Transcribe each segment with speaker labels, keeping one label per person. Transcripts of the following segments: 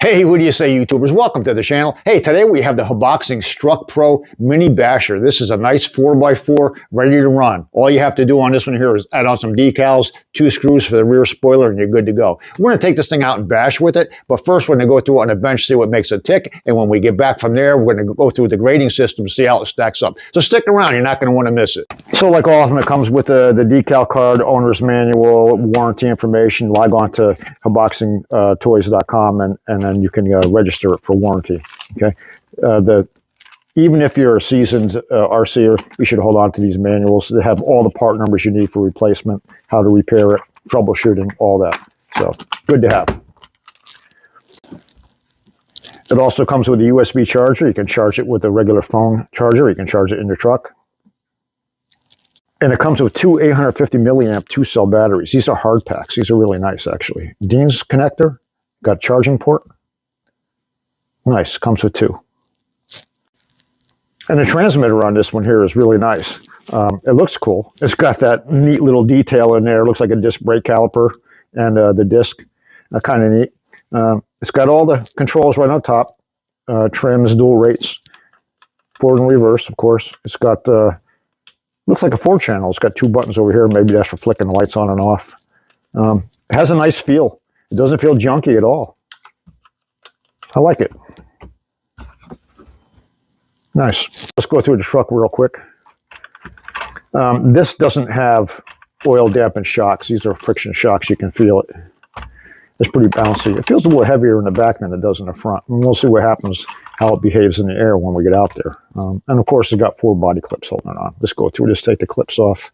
Speaker 1: Hey, what do you say, YouTubers? Welcome to the channel. Hey, today we have the Haiboxing Struck Pro Mini Basher. This is a nice 4x4 ready to run. All you have to do on this one here is add on some decals, 2 screws for the rear spoiler, and you're good to go. We're going to take this thing out and bash with it, but first we're going to go through it on the bench, see what makes it tick, and when we get back from there, we're going to go through the grading system, see how it stacks up. So stick around, you're not going to want to miss it. So like often, it comes with the decal card, owner's manual, warranty information. Log on to haiboxingtoys.com and then you can register it for warranty. Okay, even if you're a seasoned RCer, you should hold on to these manuals. They have all the part numbers you need for replacement, how to repair it, troubleshooting, all that. So good to have. It also comes with a USB charger. You can charge it with a regular phone charger. You can charge it in your truck. And it comes with 2 850 milliamp 2-cell batteries. These are hard packs. These are really nice, actually. Dean's connector, got charging port. Nice, comes with 2. And the transmitter on this one here is really nice. It looks cool. It's got that neat little detail in there. It looks like a disc brake caliper and the disc, kind of neat. It's got all the controls right on top. Trims, dual rates, forward and reverse, of course. It's got, looks like a 4-channel. It's got 2 buttons over here. Maybe that's for flicking the lights on and off. It has a nice feel. It doesn't feel junky at all. I like it. Nice. Let's go through the truck real quick. This doesn't have oil dampened shocks. These are friction shocks. You can feel it. It's pretty bouncy. It feels a little heavier in the back than it does in the front. And we'll see what happens, how it behaves in the air when we get out there. And of course, it's got 4 body clips holding it on. Let's go through this, take the clips off.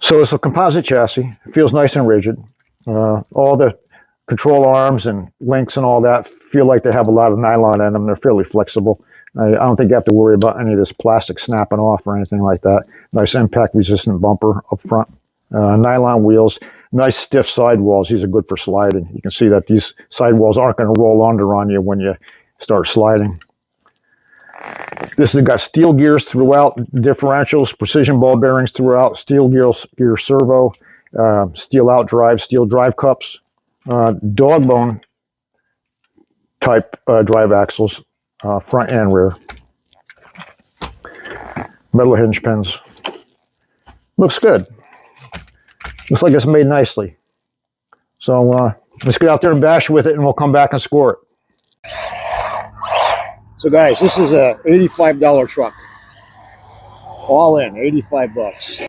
Speaker 1: So it's a composite chassis. It feels nice and rigid. All the control arms and links and all that feel like they have a lot of nylon in them. They're fairly flexible. I don't think you have to worry about any of this plastic snapping off or anything like that. Nice impact resistant bumper up front. Nylon wheels, nice stiff sidewalls. These are good for sliding. You can see that these sidewalls aren't going to roll under on you when you start sliding. This has got steel gears throughout, differentials, precision ball bearings throughout, steel gear servo, steel out drive, steel drive cups, dog bone type drive axles, front and rear. Metal hinge pins. Looks good. Looks like it's made nicely. So let's get out there and bash with it, and we'll come back and score it. So guys, this is a $85 truck. All in, 85 bucks.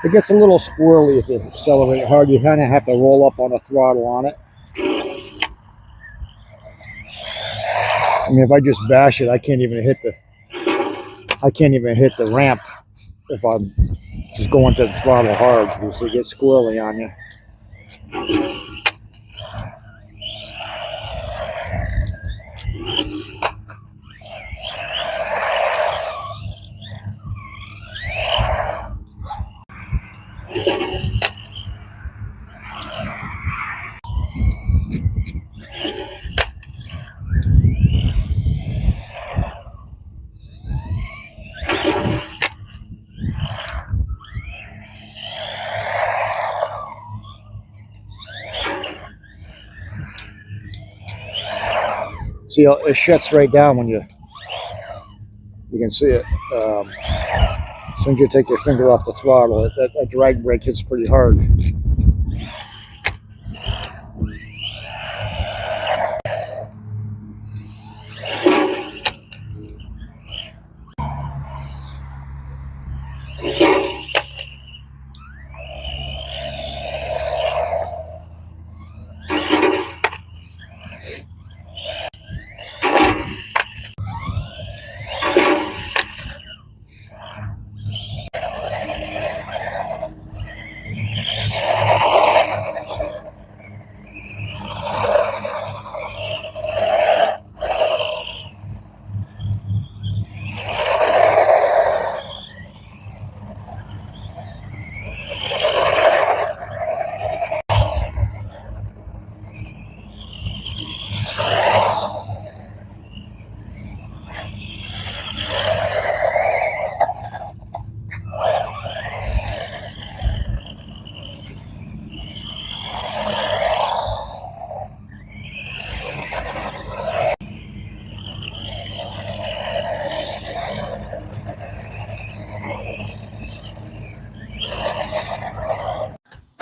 Speaker 1: It gets a little squirrely if you accelerate hard. You kind of have to roll up on the throttle on it. I mean, if I just bash it, I can't even hit the ramp if I'm just going to the throttle hard, because it gets squirrely on you. See, it shuts right down when you can see it. As soon as you take your finger off the throttle, that drag brake hits pretty hard.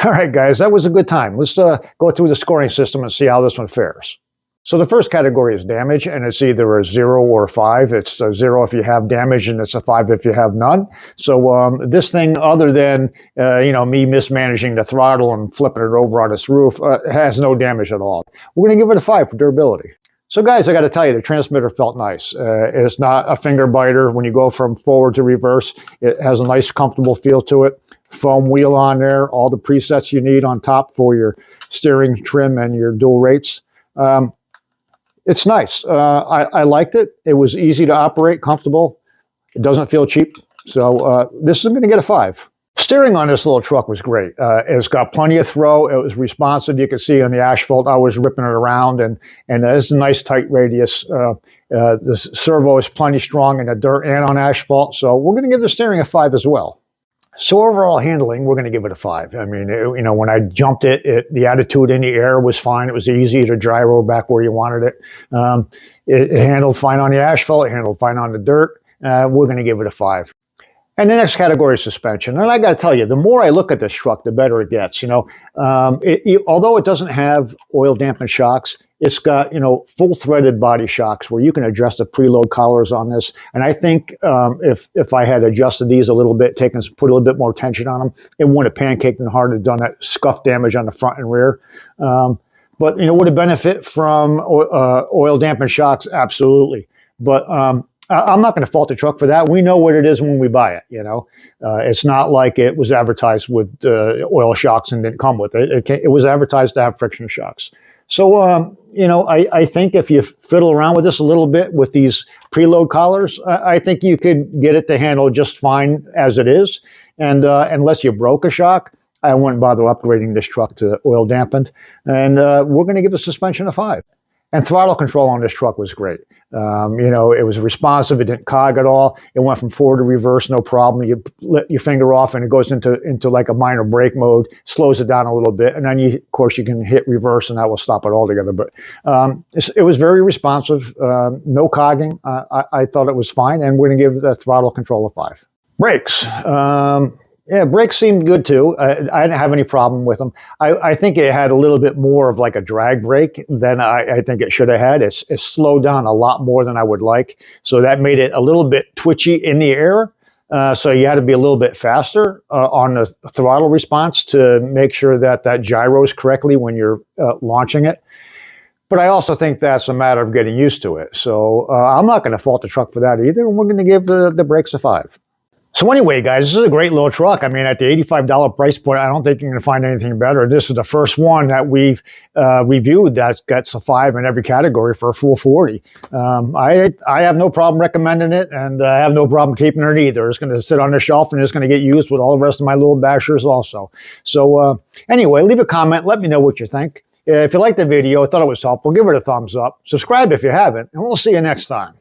Speaker 1: All right, guys, that was a good time. Let's go through the scoring system and see how this one fares. So the first category is damage, and it's either a 0 or a 5. It's a 0 if you have damage, and it's a 5 if you have none. So this thing, other than me mismanaging the throttle and flipping it over on its roof, has no damage at all. We're going to give it a 5 for durability. So guys, I got to tell you, the transmitter felt nice. It's not a finger biter when you go from forward to reverse. It has a nice, comfortable feel to it. Foam wheel on there, all the presets you need on top for your steering trim and your dual rates. It's nice. I liked it. It was easy to operate, comfortable. It doesn't feel cheap. So this is going to get a 5. Steering on this little truck was great. It's got plenty of throw. It was responsive. You could see on the asphalt, I was ripping it around, and it's a nice tight radius. The servo is plenty strong in the dirt and on asphalt. So we're going to give the steering a 5 as well. So overall handling, we're going to give it a 5. I mean, when I jumped the attitude in the air was fine. It was easy to gyro back where you wanted it. It handled fine on the asphalt. It handled fine on the dirt. We're going to give it a 5. And the next category is suspension. And I got to tell you, the more I look at this truck, the better it gets. Although it doesn't have oil dampened shocks, it's got, full threaded body shocks where you can adjust the preload collars on this. And I think if I had adjusted these a little bit, put a little bit more tension on them, it wouldn't have pancaked and hard and done that scuff damage on the front and rear. But, would it benefit from oil dampened shocks? Absolutely. But I'm not going to fault the truck for that. We know what it is when we buy it. It's not like it was advertised with oil shocks and didn't come with it. It was advertised to have friction shocks. So, I think if you fiddle around with this a little bit with these preload collars, I think you could get it to handle just fine as it is. And unless you broke a shock, I wouldn't bother upgrading this truck to oil dampened. And we're going to give the suspension a 5. And throttle control on this truck was great. It was responsive. It didn't cog at all. It went from forward to reverse, no problem. You let your finger off and it goes into like a minor brake mode, slows it down a little bit. And then, of course, you can hit reverse and that will stop it altogether. But it was very responsive, no cogging. I thought it was fine. And we're going to give the throttle control a 5. Brakes. Yeah, brakes seemed good too. I didn't have any problem with them. I think it had a little bit more of like a drag brake than I think it should have had. It slowed down a lot more than I would like. So that made it a little bit twitchy in the air. So you had to be a little bit faster on the throttle response to make sure that gyros correctly when you're launching it. But I also think that's a matter of getting used to it. So I'm not going to fault the truck for that either. And we're going to give the brakes a 5. So anyway, guys, this is a great little truck. I mean, at the $85 price point, I don't think you're going to find anything better. This is the first one that we've reviewed that gets a 5 in every category for a full 40. I have no problem recommending it, and I have no problem keeping it either. It's going to sit on the shelf, and it's going to get used with all the rest of my little bashers also. So anyway, leave a comment. Let me know what you think. If you liked the video, thought it was helpful, give it a thumbs up. Subscribe if you haven't, and we'll see you next time.